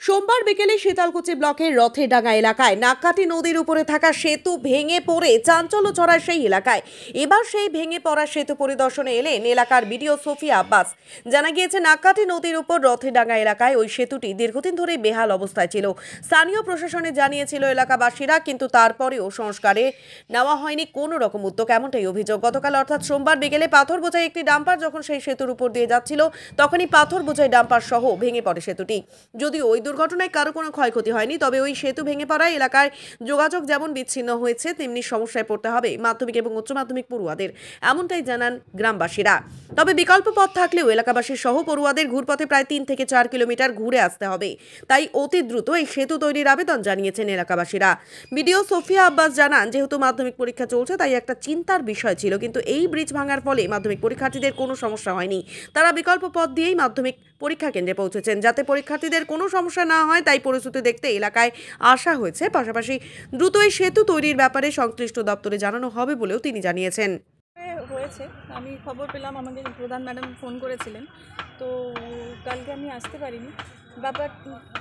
সোমবার বিকেলে শীতলকুচি ব্লকের রথেডাঙ্গা এলাকায় নাককাটি নদীর উপরে থাকা সেতু ভেঙে পড়ে চাঞ্চল্য ছড়ায় সেই এলাকায়। এবার সেই ভেঙে পড়া সেতু পরিদর্শনে এলেন এলাকার বিডিও সোফিয়া আব্বাস। জানা গিয়েছে, নাককাটি নদীর উপর রথেডাঙ্গা এলাকায় ওই সেতুটি দীর্ঘদিন ধরে বেহাল অবস্থায় ছিল। স্থানীয় প্রশাসনে জানিয়েছিল এলাকাবাসীরা, কিন্তু তারপরেও সংস্কারে নেওয়া হয়নি কোনো রকম উদ্যোগ, এমনটাই অভিযোগ। গতকাল অর্থাৎ সোমবার বিকেলে পাথর বোঝাই একটি ডাম্পার যখন সেই সেতুর উপর দিয়ে যাচ্ছিল, তখনই পাথর বোঝাই ডাম্পার সহ ভেঙে পড়ে সেতুটি। যদিও ওই দুর্ঘটনায় কারো কোনো ক্ষয়ক্ষতি হয়নি, তবে ওই সেতু ভেঙে পড়ায় এলাকায় যোগাযোগ যেমন বিচ্ছিন্ন হয়েছে, তেমনি সমস্যায় পড়তে হবে মাধ্যমিক এবং উচ্চ মাধ্যমিক পড়ুয়াদের, এমনটাই জানান গ্রামবাসীরা। তবে বিকল্প পথ থাকলেও এলাকাবাসী সহ পড়ুয়াদের ঘুরপথে প্রায় 3 থেকে 4 কিলোমিটার ঘুরে আসতে হবে, তাই অতি দ্রুত এই সেতু তৈরির আবেদন জানিয়েছেন এলাকাবাসীরা। বিডিও সোফিয়া আব্বাস জানান, যেহেতু মাধ্যমিক পরীক্ষা চলছে তাই একটা চিন্তার বিষয় ছিল, কিন্তু এই ব্রিজ ভাঙার ফলে মাধ্যমিক পরীক্ষার্থীদের কোনো সমস্যা হয়নি। তারা বিকল্প পথ দিয়েই মাধ্যমিক পরীক্ষা কেন্দ্রে পৌঁছেছেন, যাতে পরীক্ষার্থীদের কোনো সমস্যা না হয়, তাই পরিস্থিতি দেখতে এলাকায় আসা হয়েছে। পাশাপাশি দ্রুত এই সেতু তৈরির ব্যাপারে সংশ্লিষ্ট দপ্তরে জানানো হবে বলেও তিনি জানিয়েছেন। হয়েছে, আমি খবর পেলাম, আমাদের প্রধান ম্যাডাম ফোন করেছিলেন, তো কালকে আমি আসতে পারিনি। ব্যাপার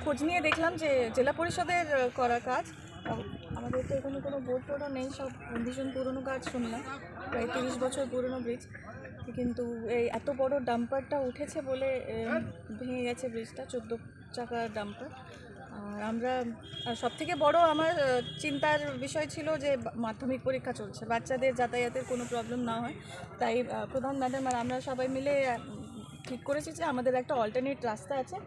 খোঁজ নিয়ে দেখলাম যে জেলা পরিষদের করা কাজ, আমাদের তো এখানে কোনো বোর্ড টোডও নেই, সব ভীষণ পুরনো কাজ শুনলাম, প্রায় 30 বছর পুরনো ব্রিজ, কিন্তু এই এত বড় ডাম্পারটা উঠেছে বলে ভেঙে গেছে ব্রিজটা, 14 চাকার ডাম্পার। আর আমরা সবথেকে বড় আমার চিন্তার বিষয় ছিল যে মাধ্যমিক পরীক্ষা চলছে, বাচ্চাদের যাতায়াতের কোনো প্রবলেম না হয়, তাই প্রধান ম্যাডাম আর আমরা সবাই মিলে ঠিক করেছি যে আমাদের একটা অল্টারনেট রাস্তা আছে।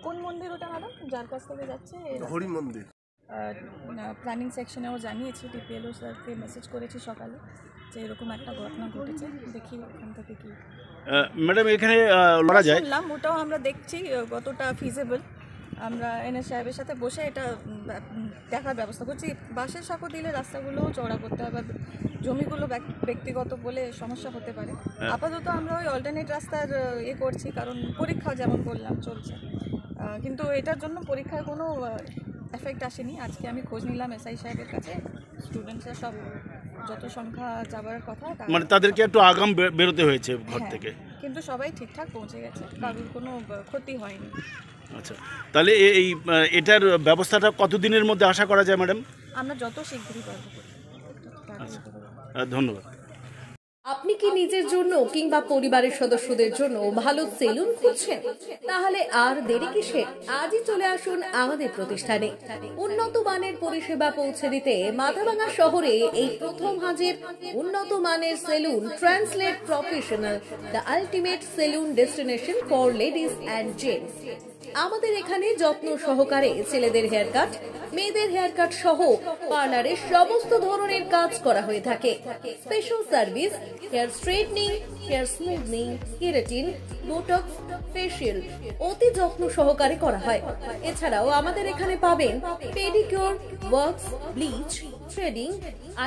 কোন মন্দির ওটা ম্যাডাম, যার কাছ থেকে যাচ্ছে? হরি মন্দির। প্ল্যানিং সেকশনেও জানিয়েছি, টিপিএলও স্যারকে মেসেজ করেছি সকালে যে এরকম একটা ঘটনা ঘটেছে, দেখি ওখান থেকে কি ম্যাডাম এখানে লড়া যায়। শুনলাম, ওটাও আমরা দেখছি কতটা ফিজেবল। আমরা এনএস সাহেবের সাথে বসে এটা দেখার ব্যবস্থা করছি। বাঁশের সাঁকো দিলে রাস্তাগুলোও চওড়া করতে হবে, জমিগুলো ব্যক্তিগত বলে সমস্যা হতে পারে। আপাতত আমরা ওই অল্টারনেট রাস্তার করছি, কারণ পরীক্ষাও যেমন বললাম চলছে, কিন্তু এটার জন্য পরীক্ষায় কোনো এফেক্ট আসেনি। আজকে আমি খোঁজ নিলাম এসআই সাহেবের কাছে, স্টুডেন্টসরা সব যত সংখ্যা যাবার কথা, মানে তাদেরকে একটু আগাম বেরোতে হয়েছে ঘর থেকে, কিন্তু সবাই ঠিকঠাক পৌঁছে গেছে, কারোর কোনো ক্ষতি হয়নি। আচ্ছা, তাহলে এই এটার ব্যবস্থাটা কতদিনের মধ্যে আশা করা যায় ম্যাডাম? আমরা যত শীঘ্রই পারবো। ধন্যবাদ। আপনি কি নিজের জন্য কিংবা পরিবারের সদস্যদের জন্য ভালো সেলুন খুঁজছেন? তাহলে আর দেরি কিসের? আজই চলে আসুন আমাদের প্রতিষ্ঠানে। উন্নত মানের পরিষেবা পৌঁছে দিতে মাথাভাঙা শহরে এই প্রথম হাজির উন্নত মানের salon translate professional, the ultimate salon destination for ladies and gents. আমাদের এখানে যত্ন সহকারে ছেলেদের হেয়ার কাট, মেয়েদের হেয়ার কাট সহ পার্লারের সমস্ত ধরনের কাজ করা হয়ে থাকে। Special service, hair straightening, hair smoothing, keratin, botox, facial অতি যত্ন সহকারে করা হয়। এছাড়াও আমাদের এখানে পাবেন pedicure, wax, bleach, threading,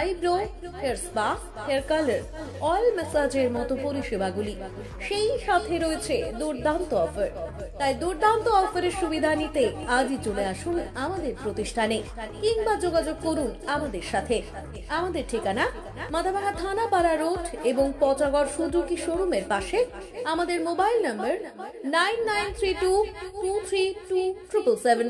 eyebrow, hair spa, hair colour, oil ম্যাসাজের মতো পরিষেবাগুলি। সেই সাথে রয়েছে দুর্দান্ত অফার, তাই দুর্দান্ত অফারের সুবিধা নিতে আজই চলে আসুন আমাদের প্রতিষ্ঠানে কিংবা যোগাযোগ করুন আমাদের সাথে। আমাদের ঠিকানা মাথাভাঙা থানাপাড়া রোড এবং পচাগড় সুজুকি শোরুমের পাশে। আমাদের মোবাইল নম্বর 9932232777।